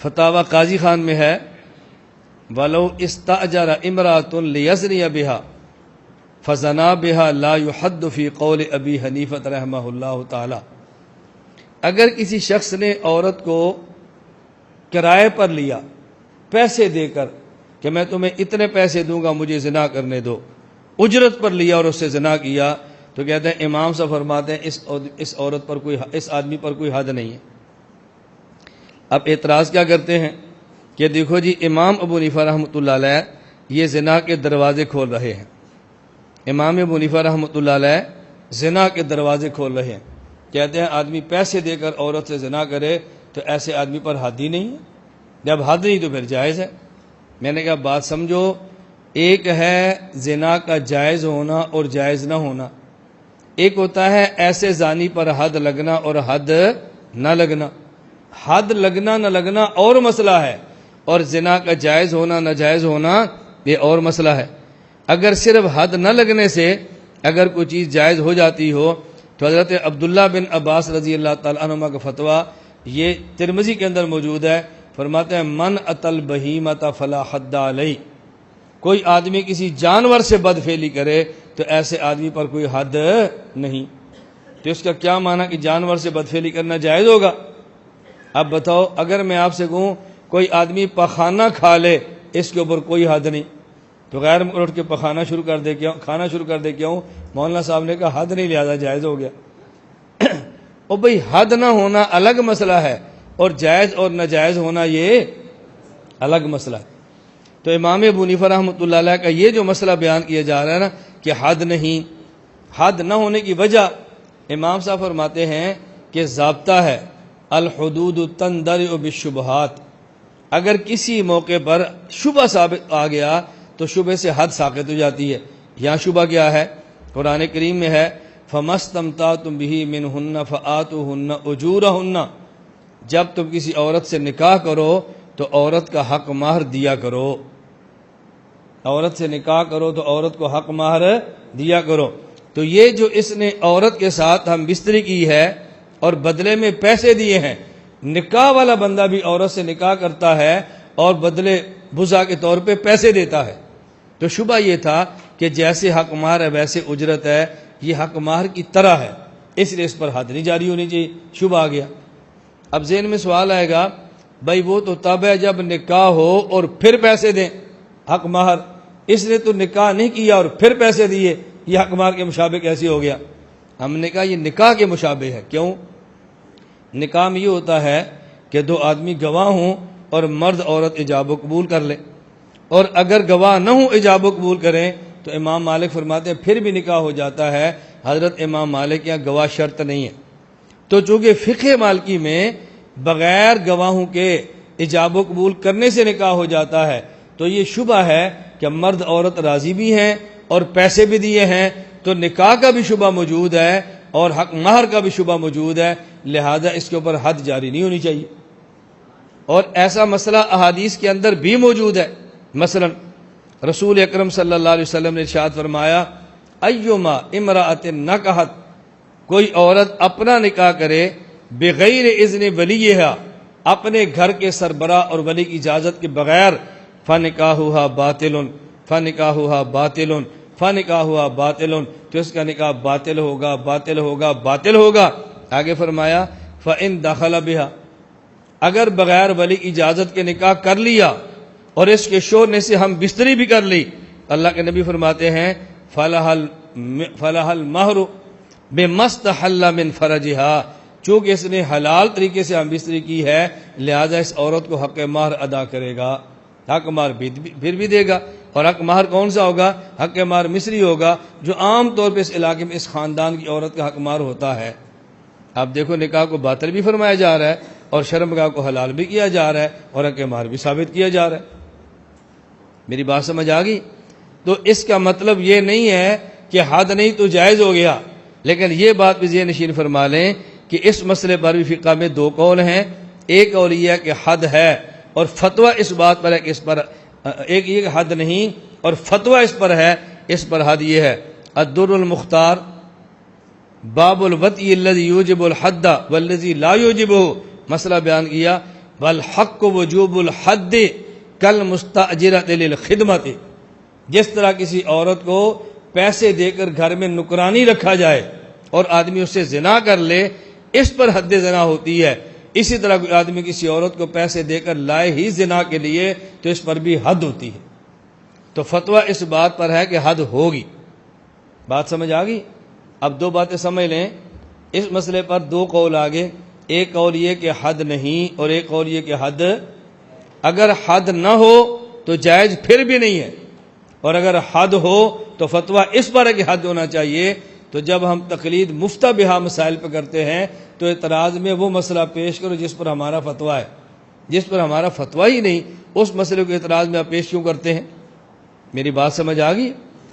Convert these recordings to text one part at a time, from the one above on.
فتاوی قاضی خان میں ہے وَلَوْ اسْتَأْجَرَ امْرَأَةٌ لِيَزْنِيَ بِهَا فَزَنَا بِهَا لَا يُحَدُّ فِي قَوْلِ أَبِي حنیفہ رحمہ اللہ تعالی. اگر کسی شخص نے عورت کو کرائے پر لیا پیسے دے کر کہ میں تمہیں اتنے پیسے دوں گا مجھے زنا کرنے دو، اجرت پر لیا اور اس سے زنا کیا، تو کہتے ہیں امام صاحب فرماتے ہیں اس عورت پر اس آدمی پر کوئی حد نہیں ہے. اب اعتراض کیا کرتے ہیں کہ دیکھو جی امام ابو حنیفہ رحمۃ اللہ علیہ یہ زنا کے دروازے کھول رہے ہیں. امام ابو حنیفہ رحمۃ اللہ علیہ زنا کے دروازے کھول رہے ہیں. کہتے ہیں آدمی پیسے دے کر عورت سے زنا کرے تو ایسے آدمی پر حد ہی نہیں ہے، جب حد نہیں تو پھر جائز ہے. میں نے کہا بات سمجھو، ایک ہے زنا کا جائز ہونا اور جائز نہ ہونا، ایک ہوتا ہے ایسے زانی پر حد لگنا اور حد نہ لگنا. حد لگنا نہ لگنا اور مسئلہ ہے، اور زنا کا جائز ہونا ناجائز ہونا یہ اور مسئلہ ہے. اگر صرف حد نہ لگنے سے اگر کوئی چیز جائز ہو جاتی ہو تو حضرت عبداللہ بن عباس رضی اللہ تعالیٰ عنہما کا فتویٰ یہ ترمذی کے اندر موجود ہے. فرماتے ہیں من اتل بہیمۃ فلا حد علیہ، کوئی آدمی کسی جانور سے بدفعلی کرے تو ایسے آدمی پر کوئی حد نہیں. تو اس کا کیا معنی کہ جانور سے بدفعلی کرنا جائز ہوگا؟ اب بتاؤ اگر میں آپ سے کہوں کوئی آدمی پخانہ کھا لے اس کے اوپر کوئی حد نہیں، تو غیر ملک اٹھ کے پخانہ شروع کر دے کیا کھانا شروع کر دے کیوں؟ مولانا صاحب نے کہا حد نہیں لہذا جائز ہو گیا. اور بھئی حد نہ ہونا الگ مسئلہ ہے اور جائز اور ناجائز ہونا یہ الگ مسئلہ ہے. تو امام ابو حنیفہ رحمۃ اللہ علیہ کا یہ جو مسئلہ بیان کیا جا رہا ہے نا کہ حد نہیں، حد نہ ہونے کی وجہ امام صاحب فرماتے ہیں کہ ضابطہ ہے الحدود تندرع بالشبہات. اگر کسی موقع پر شبہ ثابت آ گیا تو شبہ سے حد ساقط ہو جاتی ہے. یہاں شبہ کیا ہے؟ قرآن کریم میں ہے فَمَسْتَمْتَعْتُمْ بِهِ مِنْهُنَّ فَآتُوهُنَّ أُجُورَهُنَّ. جب تم کسی عورت سے نکاح کرو تو عورت کا حق مہر دیا کرو. عورت سے نکاح کرو تو عورت کو حق مہر دیا کرو. تو یہ جو اس نے عورت کے ساتھ ہم بستری کی ہے اور بدلے میں پیسے دیے ہیں، نکاح والا بندہ بھی عورت سے نکاح کرتا ہے اور بدلے بزا کے طور پہ پیسے دیتا ہے. تو شبہ یہ تھا کہ جیسے حق مہر ہے ویسے اجرت ہے، یہ حق مہر کی طرح ہے، اس لیے اس پر حد نہیں جاری ہونی چاہیے. شبہ آ گیا. اب ذہن میں سوال آئے گا بھائی وہ تو تب ہے جب نکاح ہو اور پھر پیسے دیں حق مہر، اس نے تو نکاح نہیں کیا اور پھر پیسے دیے، یہ حق مہر کے مشابہ کیسے ہو گیا؟ ہم نے کہا یہ نکاح کے مشابہ ہے. کیوں؟ نکاح میں یہ ہوتا ہے کہ دو آدمی گواہ ہوں اور مرد عورت ایجاب و قبول کر لیں، اور اگر گواہ نہ ہوں ایجاب و قبول کریں تو امام مالک فرماتے ہیں پھر بھی نکاح ہو جاتا ہے. حضرت امام مالک یہاں گواہ شرط نہیں ہے. تو چونکہ فقہ مالکی میں بغیر گواہوں کے ایجاب و قبول کرنے سے نکاح ہو جاتا ہے، تو یہ شبہ ہے کہ مرد عورت راضی بھی ہیں اور پیسے بھی دیے ہیں، تو نکاح کا بھی شبہ موجود ہے اور حق مہر کا بھی شبہ موجود ہے، لہذا اس کے اوپر حد جاری نہیں ہونی چاہیے. اور ایسا مسئلہ احادیث کے اندر بھی موجود ہے. مثلا رسول اکرم صلی اللہ علیہ وسلم نے ارشاد فرمایا ایما امرأۃ نکحت، کوئی عورت اپنا نکاح کرے بغیر اذن ولیہا، اپنے گھر کے سربراہ اور ولی کی اجازت کے بغیر، فنکاحھا باطل فنکاحھا باطل فنکاحھا باطل، تو اس کا نکاح باطل ہوگا باطل ہوگا باطل ہوگا. آگے فرمایا فإن دخل بها، اگر بغیر ولی کی اجازت کے نکاح کر لیا اور اس کے شوہر سے ہم بستری بھی کر لی، اللہ کے نبی فرماتے ہیں فلہ المہر بما استحل من فرجہا، چونکہ اس نے حلال طریقے سے ہم بستری کی ہے لہذا اس عورت کو حق مہر ادا کرے گا، حق مہر پھر بھی دے گا. اور حق مہر کون سا ہوگا؟ حق مہر مصری ہوگا، جو عام طور پہ اس علاقے میں اس خاندان کی عورت کا حق مہر ہوتا ہے. اب دیکھو نکاح کو باطل بھی فرمایا جا رہا ہے اور شرمگاہ کو حلال بھی کیا جا رہا ہے اور حق مہر بھی ثابت کیا جا رہا ہے. میری بات سمجھ آ گئی؟ تو اس کا مطلب یہ نہیں ہے کہ حد نہیں تو جائز ہو گیا، لیکن یہ بات بھی ذہن نشین فرما لیں کہ اس مسئلے پر بھی فقہ میں دو قول ہیں. ایک قول یہ ہے کہ حد ہے اور فتویٰ اس بات پر ہے کہ اس پر ایک یہ کہ حد نہیں اور فتویٰ اس پر ہے، اس پر حد یہ ہے. الدر المختار باب الوطی الذی یوجب الحد والذی لا یوجبہ، مسئلہ بیان کیا والحق وجوب الحد کالمستأجرۃ للخدمۃ، جس طرح کسی عورت کو پیسے دے کر گھر میں نکرانی رکھا جائے اور آدمی اس سے زنا کر لے، اس پر حد زنا ہوتی ہے، اسی طرح کوئی آدمی کسی عورت کو پیسے دے کر لائے ہی زنا کے لیے تو اس پر بھی حد ہوتی ہے۔ تو فتویٰ اس بات پر ہے کہ حد ہوگی۔ بات سمجھ آ گئی؟ اب دو باتیں سمجھ لیں، اس مسئلے پر دو قول آگے، ایک قول یہ کہ حد نہیں، اور ایک قول یہ کہ حد، اگر حد نہ ہو تو جائز پھر بھی نہیں ہے، اور اگر حد ہو تو فتویٰ اس پر ہے کہ حد ہونا چاہیے۔ تو جب ہم تقلید مفتہ بہا مسائل پہ کرتے ہیں تو اعتراض میں وہ مسئلہ پیش کرو جس پر ہمارا فتویٰ ہے، جس پر ہمارا فتویٰ ہی نہیں اس مسئلے کو اعتراض میں آپ پیش کیوں کرتے ہیں؟ میری بات سمجھ آ گئی؟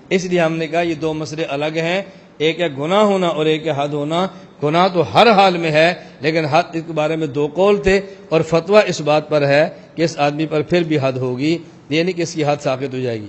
اس لیے ہم نے کہا یہ دو مسئلے الگ ہیں، ایک ہے گناہ ہونا اور ایک ہے حد ہونا۔ گناہ تو ہر حال میں ہے، لیکن حد کے بارے میں دو قول تھے، اور فتویٰ اس بات پر ہے کہ اس آدمی پر پھر بھی حد ہوگی، یعنی کہ اس کی حد ساقط ہو جائے گی۔